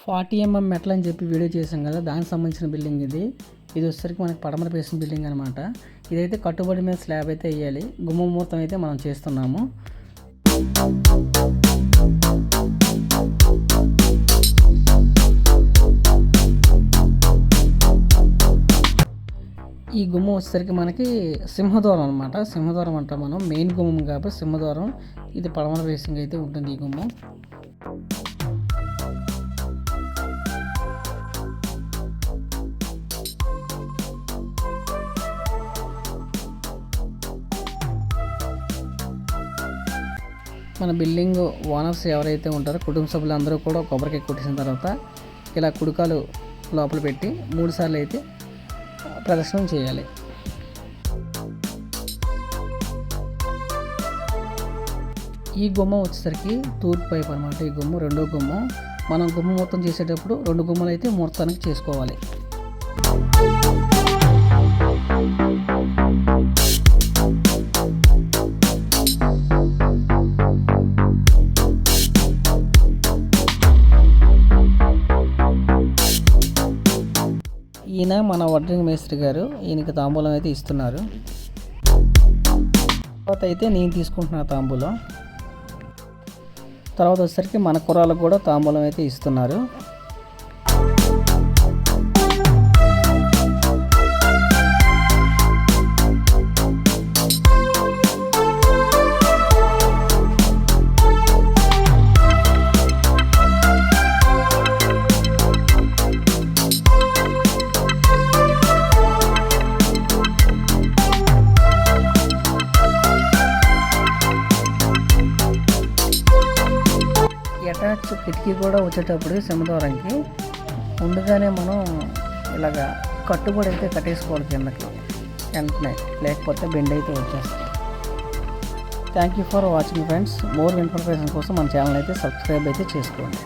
40 mm metal అని చెప్పి video చేసాం కదా, దానికి సంబంధించిన బిల్డింగ్ ఇది. ఇది వచ్చేసరికి మనకి పడమర ఫేసింగ్ బిల్డింగ్ అనమాట. ఇదైతే కట్టుబడి మీద స్లాబ్ అయితే వేయాలి. గుమ్మ ముహూర్తం అయితే మనం చేస్తున్నాము. ఈ గుమ్మం వచ్చేసరికి మనకి సింహద్వారం అనమాట. సింహద్వారం అంటాం మనం, మెయిన్ గుమ్మం కాబట్టి సింహద్వారం. ఇది పడమర ఫేసింగ్ అయితే ఉంటుంది ఈ గుమ్మం. మన బిల్డింగ్ ఓనర్స్ ఎవరైతే ఉంటారో కుటుంబ సభ్యులు అందరూ కూడా కొబ్బరికాయ కొట్టేసిన తర్వాత ఇలా కుడికాలు లోపల పెట్టి 3 సార్లు అయితే ప్రదక్షిణం చేయాలి. ఈ గుమ్మం వచ్చేసరికి తూర్పు వైపు అనమాట. ఈ గుమ్మం రెండో గుమ్మం. మనం గుమ్మం మొత్తం చేసేటప్పుడు 2 గుమ్మలు అయితే ముహూర్తానికి చేసుకోవాలి. ఈయన మన వడ్రింగ్ మేస్త్రి గారు. ఈయనకి తాంబూలం అయితే ఇస్తున్నారు. తర్వాత అయితే నేను తీసుకుంటున్నా తాంబూలం. తర్వాత వచ్చేసరికి మన కుర్రాళ్ళకు కూడా తాంబూలం అయితే ఇస్తున్నారు. అటాచ్ కిటికీ కూడా వచ్చేటప్పుడు సింహద్వారంకి ముందుగానే మనం ఇలాగా కట్టుబడి అయితే కట్టేసుకోవాలి కిందకి వెంటనే, లేకపోతే బెండ్ అయితే వచ్చేస్తాయి. Thank you for watching friends. More information కోసం మన ఛానల్ అయితే సబ్స్క్రైబ్ అయితే చేసుకోండి.